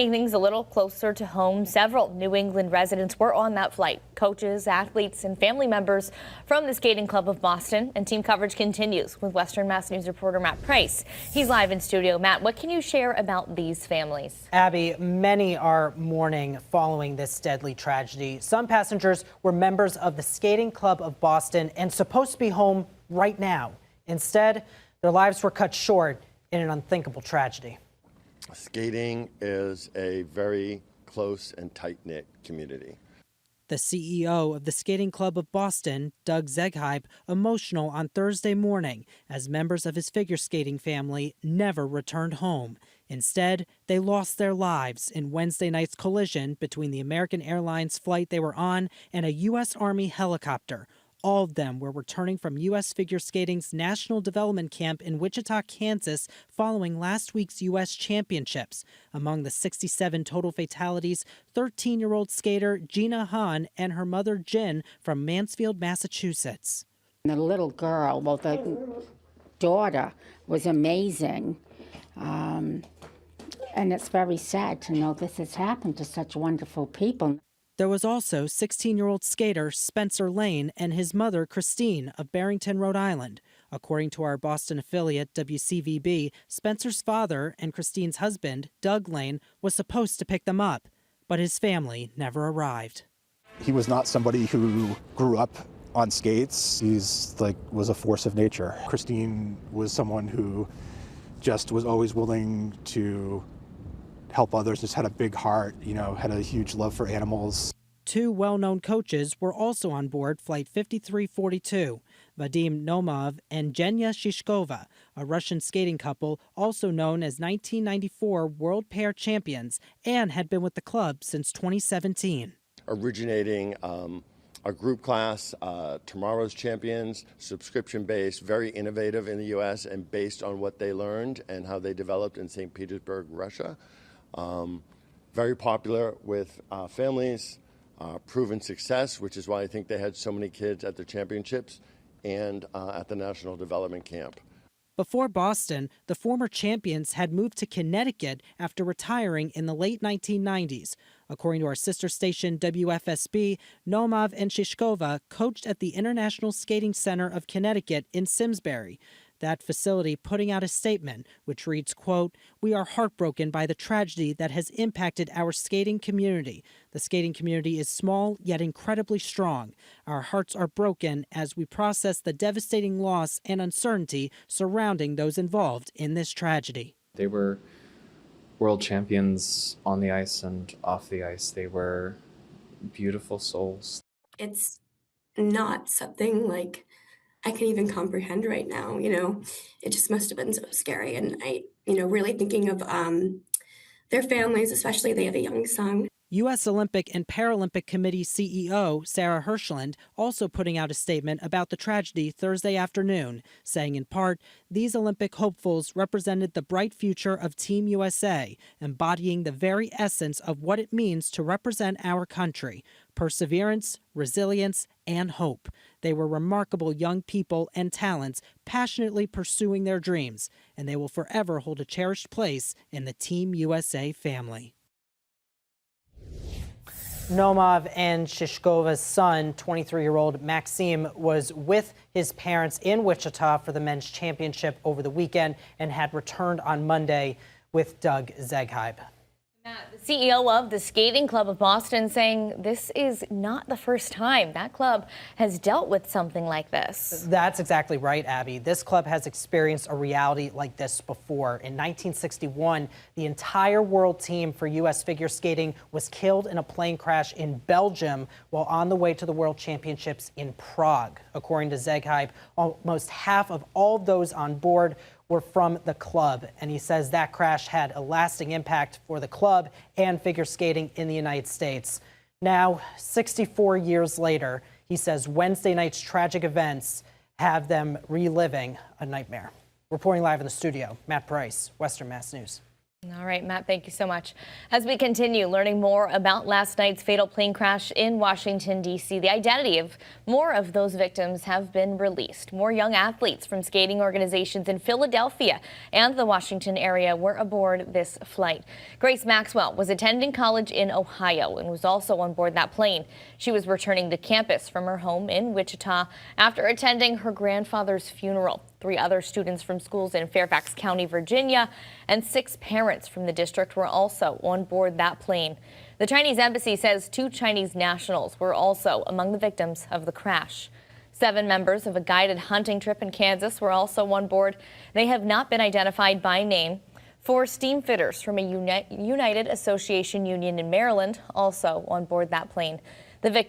Things a little closer to home. Several New England residents were on that flight. Coaches, athletes, and family members from the Skating Club of Boston. And team coverage continues with Western Mass News reporter Matt Price. He's live in studio. Matt, what can you share about these families? Abby, many are mourning following this deadly tragedy. Some passengers were members of the Skating Club of Boston and supposed to be home right now. Instead, their lives were cut short in an unthinkable tragedy. Skating is a very close and tight-knit community. The CEO of the Skating Club of Boston, Doug Zeghype, emotional on Thursday morning as members of his figure skating family never returned home. Instead, they lost their lives in Wednesday night's collision between the American Airlines flight they were on and a U.S. Army helicopter. All of them were returning from U.S. Figure Skating's National Development Camp in Wichita, Kansas, following last week's U.S. Championships. Among the 67 total fatalities, 13-year-old skater Gina Hahn and her mother Jen from Mansfield, Massachusetts. The little girl, well, the daughter, was amazing. And it's very sad to know this has happened to such wonderful people. There was also 16-year-old skater Spencer Lane and his mother, Christine, of Barrington, Rhode Island. According to our Boston affiliate, WCVB, Spencer's father and Christine's husband, Doug Lane, was supposed to pick them up, but his family never arrived. He was not somebody who grew up on skates. Was a force of nature. Christine was someone who just was always willing to help others, just had a big heart, had a huge love for animals. Two well-known coaches were also on board Flight 5342, Vadim Nomov and Zhenya Shishkova, a Russian skating couple also known as 1994 World Pair Champions and had been with the club since 2017. Originating a group class, Tomorrow's Champions, subscription-based, very innovative in the U.S. and based on what they learned and how they developed in St. Petersburg, Russia. Very popular with families, proven success, which is why I think they had so many kids at the championships and at the National Development Camp. Before Boston, the former champions had moved to Connecticut after retiring in the late 1990s. According to our sister station WFSB, Nomov and Shishkova coached at the International Skating Center of Connecticut in Simsbury. That facility putting out a statement which reads, quote, "We are heartbroken by the tragedy that has impacted our skating community. The skating community is small yet incredibly strong. Our hearts are broken as we process the devastating loss and uncertainty surrounding those involved in this tragedy." They were world champions on the ice and off the ice. They were beautiful souls. It's not something like I can even comprehend right now, it just must have been so scary. And I, really thinking of their families, especially they have a young son. U.S. Olympic and Paralympic Committee CEO Sarah Hirschland also putting out a statement about the tragedy Thursday afternoon, saying in part, these Olympic hopefuls represented the bright future of Team USA, embodying the very essence of what it means to represent our country: perseverance, resilience, and hope. They were remarkable young people and talents passionately pursuing their dreams, and they will forever hold a cherished place in the Team USA family. Nomov and Shishkova's son, 23-year-old Maxim, was with his parents in Wichita for the men's championship over the weekend and had returned on Monday with Doug Zeghype. The CEO of the Skating Club of Boston saying this is not the first time that club has dealt with something like this. That's exactly right, Abby. This club has experienced a reality like this before. In 1961, the entire world team for U.S. figure skating was killed in a plane crash in Belgium while on the way to the World Championships in Prague. According to Zeghype, almost half of all those on board were from the club, and he says that crash had a lasting impact for the club and figure skating in the United States. Now, 64 years later, he says Wednesday night's tragic events have them reliving a nightmare. Reporting live in the studio, Matt Price, Western Mass News. All right, Matt, thank you so much. As we continue learning more about last night's fatal plane crash in Washington, D.C., the identity of more of those victims have been released. More young athletes from skating organizations in Philadelphia and the Washington area were aboard this flight. Grace Maxwell was attending college in Ohio and was also on board that plane. She was returning to campus from her home in Wichita after attending her grandfather's funeral. 3 other students from schools in Fairfax County, Virginia, and 6 parents from the district were also on board that plane. The Chinese embassy says 2 Chinese nationals were also among the victims of the crash. 7 members of a guided hunting trip in Kansas were also on board. They have not been identified by name. 4 steam fitters from a United Association Union in Maryland also on board that plane. The victims